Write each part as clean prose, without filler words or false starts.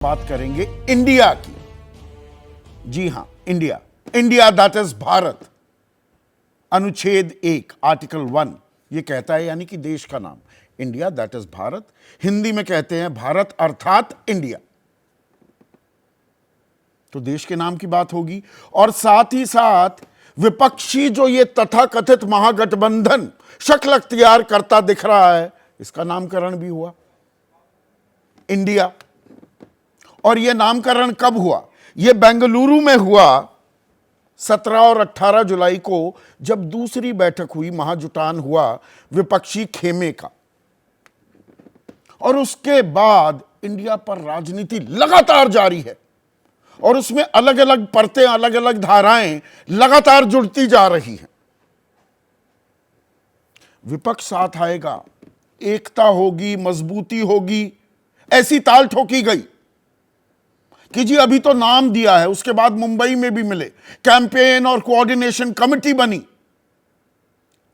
बात करेंगे इंडिया की। जी हां, India, India that is Bharat. अनुच्छेद 1 आर्टिकल 1 ये कहता है, यानी कि देश का नाम India that is Bharat. Hindi में कहते हैं भारत अर्थात इंडिया। तो देश के नाम की बात होगी। और साथ ही साथ विपक्षी जो ये तथाकथित महागठबंधन शक्ल अख्तियार करता दिख रहा है, इसका नामकरण भी हुआ इंडिया। और यह नामकरण कब हुआ? यह बेंगलुरु में हुआ 17 और 18 जुलाई को, जब दूसरी बैठक हुई, महाजुटान हुआ विपक्षी खेमे का। और उसके बाद इंडिया पर राजनीति लगातार जारी है और उसमें अलग अलग परतें, अलग अलग धाराएं लगातार जुड़ती जा रही हैं। विपक्ष साथ आएगा, एकता होगी, मजबूती होगी, ऐसी ताल ठोकी गई कि जी अभी तो नाम दिया है, उसके बाद मुंबई में भी मिले, कैंपेन और कोऑर्डिनेशन कमेटी बनी,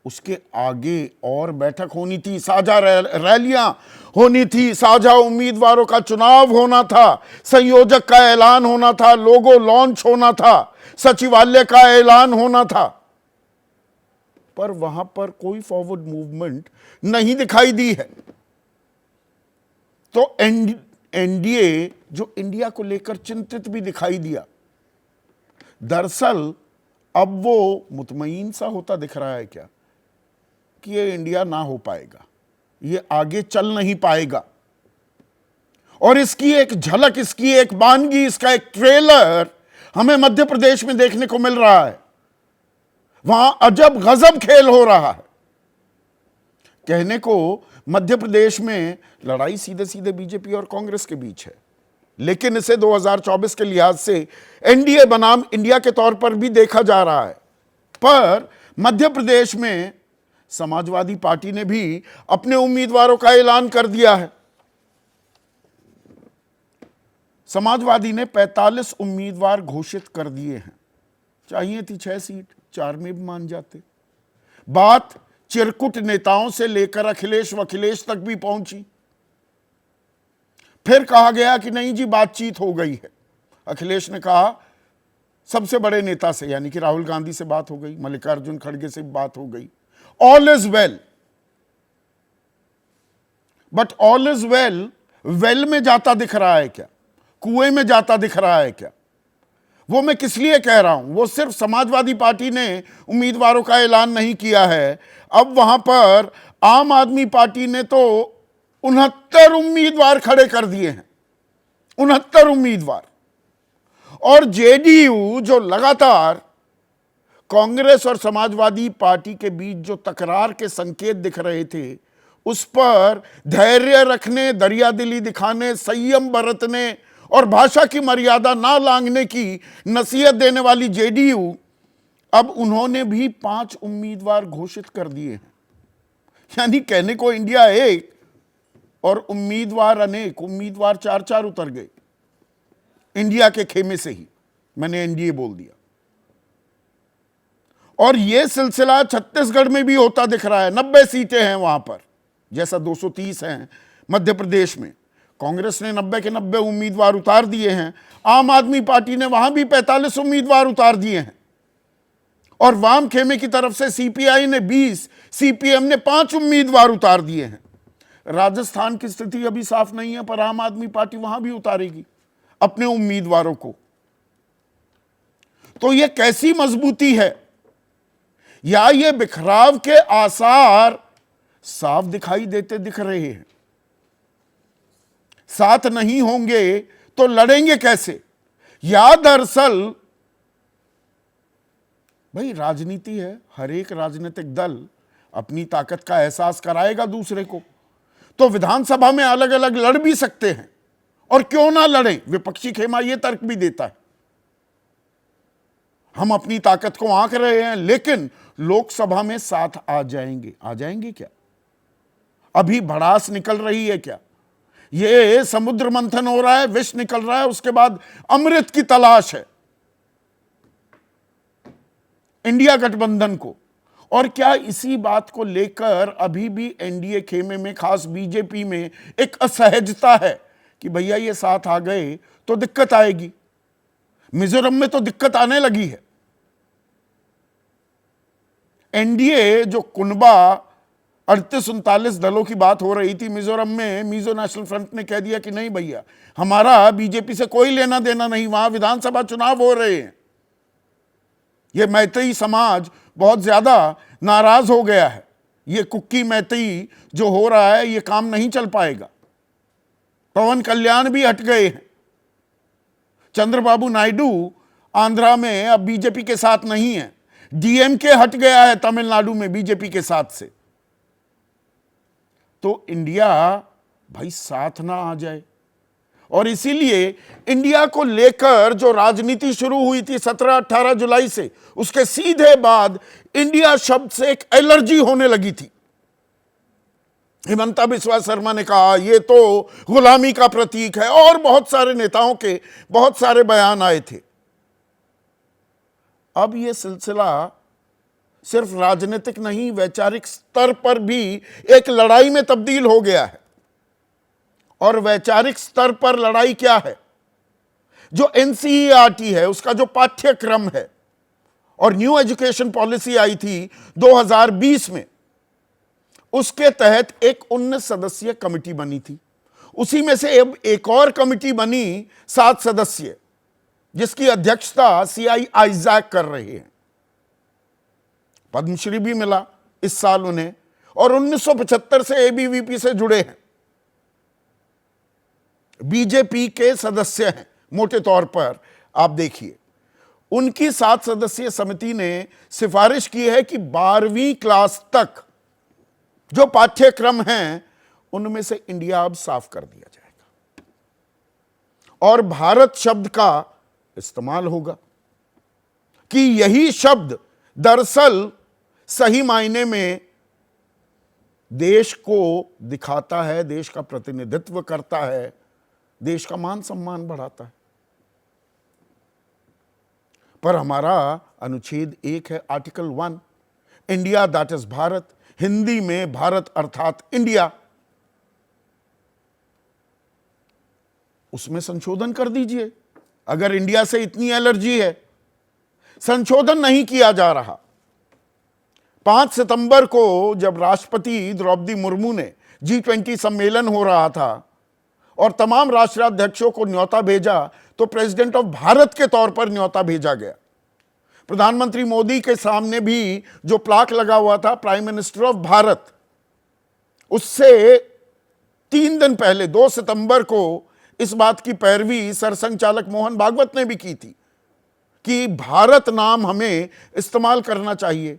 उसके आगे और बैठक होनी थी, साझा रैलियां होनी थी, साझा उम्मीदवारों का चुनाव होना था, संयोजक का ऐलान होना था, लोगो लॉन्च होना था, सचिवालय का ऐलान होना था। पर वहां पर कोई फॉरवर्ड मूवमेंट नहीं दिखाई दी है। तो एनडीए जो इंडिया को लेकर चिंतित भी दिखाई दिया, दरअसल अब वो मुतमईन सा होता दिख रहा है क्या कि ये इंडिया ना हो पाएगा, ये आगे चल नहीं पाएगा। और इसकी एक झलक, इसकी एक बानगी, इसका एक ट्रेलर हमें मध्य प्रदेश में देखने को मिल रहा है। वहां अजब गजब खेल हो रहा है। कहने को मध्य प्रदेश में लड़ाई सीधे सीधे बीजेपी और कांग्रेस के बीच है, लेकिन इसे 2024 के लिहाज से एनडीए बनाम इंडिया के तौर पर भी देखा जा रहा है। पर मध्य प्रदेश में समाजवादी पार्टी ने भी अपने उम्मीदवारों का ऐलान कर दिया है। समाजवादी ने 45 उम्मीदवार घोषित कर दिए हैं। चाहिए थी 6 सीट, 4 में भी मान जाते। बात चिरकुट नेताओं से लेकर अखिलेश वखिलेश तक भी पहुंची। फिर कहा गया कि नहीं जी बातचीत हो गई है। अखिलेश ने कहा सबसे बड़े नेता से, यानी कि राहुल गांधी से बात हो गई, मल्लिकार्जुन खड़गे से बात हो गई, all is well. But all is well well में जाता दिख रहा है क्या? कुएं में जाता दिख रहा है क्या? वो मैं किस लिए कह रहा हूं, वो सिर्फ समाजवादी पार्टी ने उम्मीदवारों का ऐलान नहीं किया है, अब वहां पर आम आदमी पार्टी ने तो 69 उम्मीदवार खड़े कर दिए हैं। 69 उम्मीदवार। और जेडीयू जो लगातार कांग्रेस और समाजवादी पार्टी के बीच जो तकरार के संकेत दिख रहे थे, उस पर धैर्य रखने, दरियादिली दिखाने, संयम बरतने और भाषा की मर्यादा ना लांघने की नसीहत देने वाली जेडीयू, अब उन्होंने भी 5 उम्मीदवार घोषित कर दिए हैं। यानी कहने को इंडिया एक और उम्मीदवार अनेक, उम्मीदवार 4-4 उतर गए इंडिया के खेमे से ही। मैंने एनडीए बोल दिया। और यह सिलसिला छत्तीसगढ़ में भी होता दिख रहा है। 90 सीटें हैं वहां पर, जैसा 230 हैं मध्य प्रदेश में। कांग्रेस ने 90 के 90 उम्मीदवार उतार दिए हैं। आम आदमी पार्टी ने वहां भी 45 उम्मीदवार उतार दिए हैं। और वाम खेमे की तरफ से सीपीआई ने 20, सीपीएम ने 5 उम्मीदवार उतार दिए हैं। राजस्थान की स्थिति अभी साफ नहीं है, पर आम आदमी पार्टी वहां भी उतारेगी अपने उम्मीदवारों को। तो यह कैसी मजबूती है, या ये बिखराव के आसार साफ दिखाई देते दिख रहे हैं। साथ नहीं होंगे तो लड़ेंगे कैसे? या दरअसल भाई राजनीति है, हर एक राजनीतिक दल अपनी ताकत का एहसास कराएगा दूसरे को। तो विधानसभा में अलग अलग लड़ भी सकते हैं, और क्यों ना लड़ें? विपक्षी खेमा यह तर्क भी देता है, हम अपनी ताकत को आंक रहे हैं, लेकिन लोकसभा में साथ आ जाएंगे। आ जाएंगे क्या? अभी भड़ास निकल रही है क्या? ये समुद्र मंथन हो रहा है, विष निकल रहा है, उसके बाद अमृत की तलाश है इंडिया गठबंधन को। और क्या इसी बात को लेकर अभी भी एनडीए खेमे में, खास बीजेपी में एक असहजता है कि भैया ये साथ आ गए तो दिक्कत आएगी। मिजोरम में तो दिक्कत आने लगी है। एनडीए जो कुनबा 38-39 दलों की बात हो रही थी मिजोरम में, मिजो नेशनल फ्रंट ने कह दिया कि नहीं भैया, हमारा बीजेपी से कोई लेना देना नहीं, वहां विधानसभा चुनाव हो रहे हैं। यह मैतेई समाज बहुत ज्यादा नाराज हो गया है। ये कुक्की मैतेई जो हो रहा है ये काम नहीं चल पाएगा। पवन कल्याण भी हट गए हैं। चंद्रबाबू नायडू आंध्रा में अब बीजेपी के साथ नहीं है। डीएमके हट गया है तमिलनाडु में बीजेपी के साथ से। तो इंडिया भाई साथ ना आ जाए, और इसीलिए इंडिया को लेकर जो राजनीति शुरू हुई थी 17-18 जुलाई से, उसके सीधे बाद इंडिया शब्द से एक एलर्जी होने लगी थी। हिमंता बिस्वा शर्मा ने कहा ये तो गुलामी का प्रतीक है, और बहुत सारे नेताओं के बहुत सारे बयान आए थे। अब यह सिलसिला सिर्फ राजनीतिक नहीं, वैचारिक स्तर पर भी एक लड़ाई में तब्दील हो गया है। और वैचारिक स्तर पर लड़ाई क्या है? जो एनसीईआरटी है, उसका जो पाठ्यक्रम है, और न्यू एजुकेशन पॉलिसी आई थी 2020 में, उसके तहत एक 19 सदस्यीय कमेटी बनी थी। उसी में से अब एक और कमेटी बनी 7 सदस्यीय, जिसकी अध्यक्षता सीआई आइजैक कर रहे हैं। पद्मश्री भी मिला इस साल उन्हें, और 1975 से एबीवीपी से जुड़े हैं। बीजेपी के सदस्य हैं मोटे तौर पर। आप देखिए, उनकी 7 सदस्यीय समिति ने सिफारिश की है कि 12वीं क्लास तक जो पाठ्यक्रम हैं उनमें से इंडिया अब साफ कर दिया जाएगा, और भारत शब्द का इस्तेमाल होगा। कि यही शब्द दरअसल सही मायने में देश को दिखाता है, देश का प्रतिनिधित्व करता है, देश का मान सम्मान बढ़ाता है। पर हमारा अनुच्छेद 1 है, article 1, India that is Bharat, Hindi में भारत अर्थात इंडिया, उसमें संशोधन कर दीजिए अगर इंडिया से इतनी एलर्जी है। संशोधन नहीं किया जा रहा। 5 सितंबर को जब राष्ट्रपति द्रौपदी मुर्मू ने G20 सम्मेलन हो रहा था और तमाम राष्ट्राध्यक्षों को न्योता भेजा, तो प्रेसिडेंट ऑफ भारत के तौर पर न्योता भेजा गया। प्रधानमंत्री मोदी के सामने भी जो प्लाक लगा हुआ था प्राइम मिनिस्टर ऑफ भारत, उससे 3 दिन पहले 2 सितंबर को इस बात की पैरवी सरसंघ चालक मोहन भागवत ने भी की थी कि भारत नाम हमें इस्तेमाल करना चाहिए।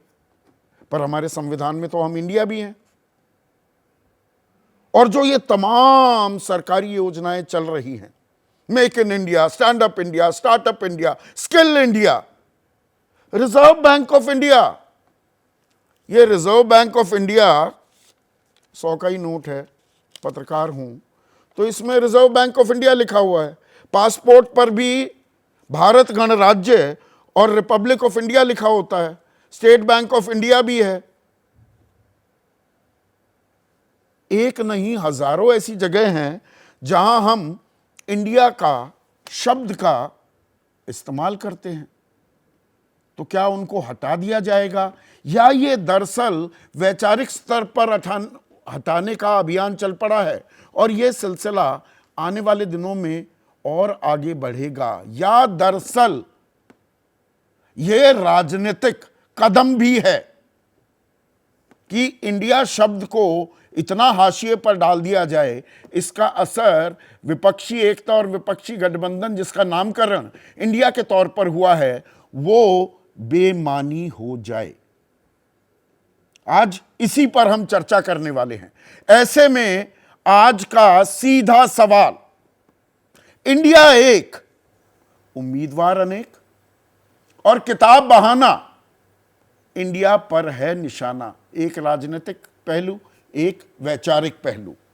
पर हमारे संविधान में तो हम इंडिया भी हैं। और जो ये तमाम सरकारी योजनाएं चल रही हैं, make in India, stand up India, startup India, skill India, reserve bank of India, ये रिजर्व बैंक ऑफ इंडिया 100 का ही नोट है, पत्रकार हूं तो इसमें रिजर्व बैंक ऑफ इंडिया लिखा हुआ है। पासपोर्ट पर भी भारत गणराज्य और रिपब्लिक ऑफ इंडिया लिखा होता है। स्टेट बैंक ऑफ इंडिया भी है। एक नहीं, हजारों ऐसी जगह हैं जहां हम इंडिया का शब्द का इस्तेमाल करते हैं। तो क्या उनको हटा दिया जाएगा, या ये दरअसल वैचारिक स्तर पर हटाने का अभियान चल पड़ा है और यह सिलसिला आने वाले दिनों में और आगे बढ़ेगा, या दरअसल यह राजनीतिक कदम भी है कि इंडिया शब्द को इतना हाशिए पर डाल दिया जाए, इसका असर विपक्षी एकता और विपक्षी गठबंधन जिसका नामकरण इंडिया के तौर पर हुआ है, वो बेमानी हो जाए। आज इसी पर हम चर्चा करने वाले हैं। ऐसे में आज का सीधा सवाल, इंडिया एक, उम्मीदवार अनेक, और किताब बहाना इंडिया पर है निशाना। एक राजनीतिक पहलू, एक वैचारिक पहलू।